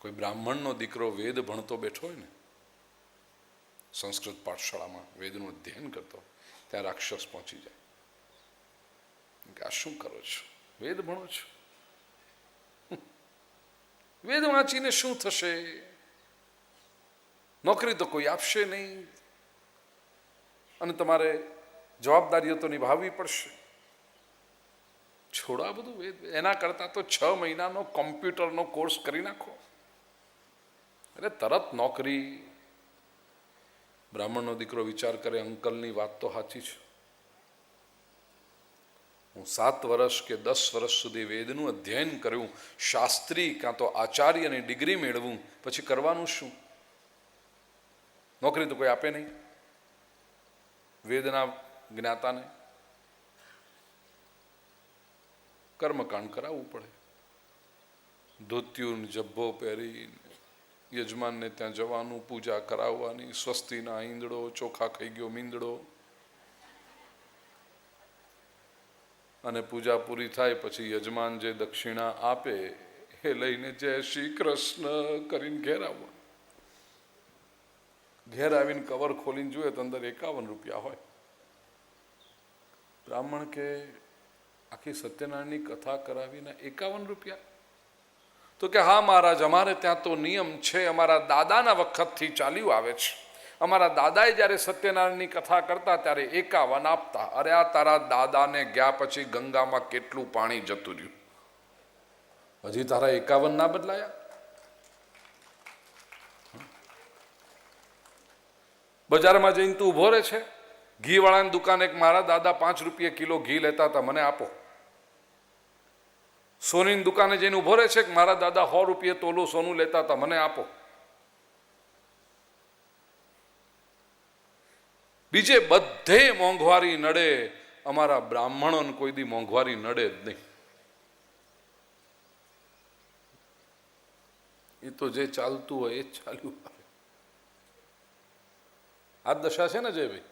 કોઈ બ્રાહ્મણનો દીકરો વેદ ભણતો બેઠો હોય ને, સંસ્કૃત પાઠશાળામાં વેદનું અધ્યયન કરતો, ત્યાં રાક્ષસ પહોંચી જાય કે આ શું કરો છો, વેદ ભણો છો, વેદ વાંચીને શું થશે, નોકરી તો કોઈ આપશે નહીં અને તમારે જવાબદારીઓ તો નિભાવવી પડશે. છોડો આ બધું વેદ, એના કરતાં તો 6 મહિનાનો કોમ્પ્યુટરનો કોર્સ કરી નાખો એટલે તરત નોકરી. બ્રાહ્મણનો દીકરો વિચાર કરે, અંકલની વાત તો સાચી છે, હું 7 વર્ષ કે 10 વર્ષ સુધી વેદનું અધ્યયન કર્યું, શાસ્ત્રી કાં તો આચાર્યની ડિગ્રી મેળવું, પછી કરવાનું શું? નોકરી તો કોઈ આપે નહીં વેદના જ્ઞાતાને, કર્મકાંડ કરાવવું પડે. ધોતિયું જબ્બો પહેરી યજમાનને ત્યાં જવાનું, પૂજા કરાવવાની, સ્વસ્તિના ઈંદડો, ચોખા ખાઈ ગયો મીંદડો, અને પૂજા પૂરી થાય પછી યજમાન જે દક્ષિણા આપે એ લઈને જય શ્રી કૃષ્ણ કરીને ઘેર આવવાનું. ઘેર આવીને કવર ખોલીને જોઈએ તો અંદર 51 રૂપિયા હોય. બ્રાહ્મણ કે આખી સત્યનારાયણની કથા કરાવીને 51 રૂપિયા? તો કે હા મહારાજ, અમારે ત્યાં તો નિયમ છે, અમારા દાદાના વખતથી ચાલ્યું આવે છે. અમારા દાદાએ જ્યારે સત્યનારાયણની કથા કરતા ત્યારે 51 આપતા. અરે આ તારા દાદાને ગયા પછી ગંગામાં કેટલું પાણી જતું રહ્યું, હજી તારા 51 ના બદલાયા? બજારમાં જઈને તું ઉભો રહે છે, ઘી વાળાની દુકાને મારા દાદા 5 રૂપિયા કિલો ઘી લેતા હતા, મને આપો. સોનીની દુકાને જઈને ઉભો રહે છે કે મારા દાદા 100 રૂપિયા તોલું સોનું લેતા હતા, મને આપો. બીજે બધે મોંઘવારી નડે, અમારા બ્રાહ્મણોને કોઈ દી મોંઘવારી નડે જ નહીં. એ તો જે ચાલતું હોય એ જ ચાલ્યું આવે. આ દશા છે ને અજયભાઈ?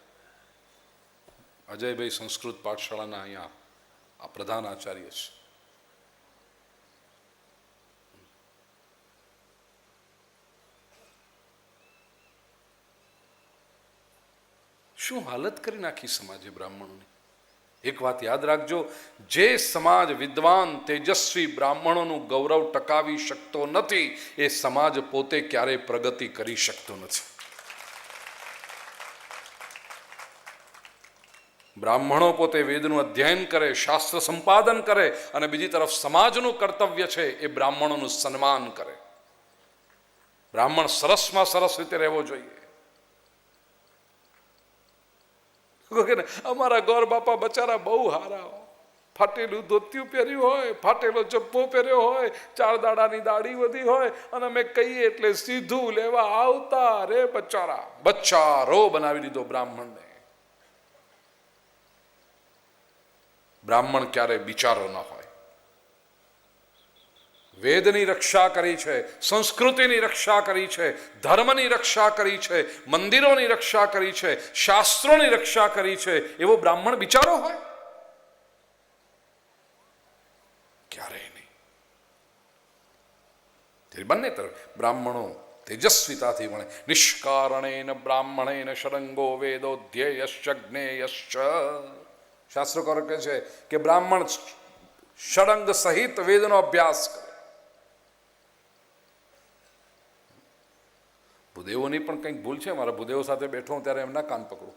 અજયભાઈ સંસ્કૃત પાઠશાળાના અહીંયા આ પ્રધાન આચાર્ય છે. શું હાલત કરી નાખી સમાજે બ્રાહ્મણોની. એક વાત યાદ રાખજો, જે સમાજ વિદ્વાન તેજસ્વી બ્રાહ્મણોનું ગૌરવ ટકાવી શકતો નથી એ સમાજ પોતે ક્યારેય પ્રગતિ કરી શકતો નથી. બ્રાહ્મણો પોતે વેદનું અધ્યયન કરે, શાસ્ત્ર સંપાદન કરે, અને બીજી તરફ સમાજનું કર્તવ્ય છે એ બ્રાહ્મણોનું સન્માન કરે. બ્રાહ્મણ સરસમાં સરસ રીતે રહેવો જોઈએ. અમારા ગોર બાપા બચારા બહુ હારા, ફાટેલું ધોતિયું પહેર્યું હોય, ફાટેલો જબ્બો પહેર્યો હોય, 4 દાડાની દાઢી વધી હોય, અને અમે કહીએ એટલે સીધું લેવા આવતા. રે બચારા, બચારો બનાવી દીધો બ્રાહ્મણને. બ્રાહ્મણ ક્યારે બિચારો ન હોય. વેદની રક્ષા કરી છે, સંસ્કૃતિની રક્ષા કરી છે, ધર્મની રક્ષા કરી છે, મંદિરોની રક્ષા કરી છે, શાસ્ત્રોની રક્ષા કરી છે, એવો બ્રાહ્મણ બિચારો હોય? ક્યારેય નહીં. તે બંને તરફ બ્રાહ્મણો તેજસ્વીતાથી ભણે. નિષ્કારણેન બ્રાહ્મણેન ષડંગો વેદો ધ્યેયશ્ચ જ્ઞેયશ્ચ. શાસ્ત્રકારો કહે છે કે બ્રાહ્મણ ષડંગ સહિત વેદનો અભ્યાસ કરે. ભૂદેવોની પણ કંઈક ભૂલ છે. મારા ભૂદેવો સાથે બેઠો હું ત્યારે એમના કાન પકડું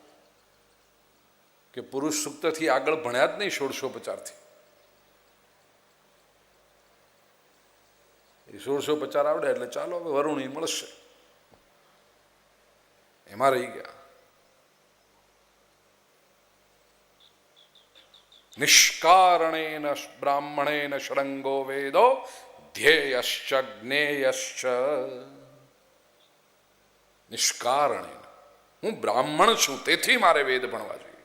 કે પુરુષ સૂક્તથી આગળ ભણ્યા જ નહીં 1650થી. એ 1650 આવડે એટલે ચાલો હવે વરુણી મળશે, એમાં રહી ગયા. નિષ્કારણેન બ્રાહ્મણેન ષડંગો વેદો ધ્યેયશ્ચ જ્ઞેયશ્ચ. નિષ્કારણેન, હું બ્રાહ્મણ છું તેથી મારે વેદ ભણવા જોઈએ.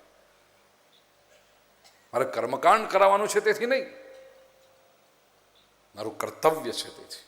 મારે કર્મકાંડ કરાવવાનું છે તેથી નહીં, મારું કર્તવ્ય છે તેથી.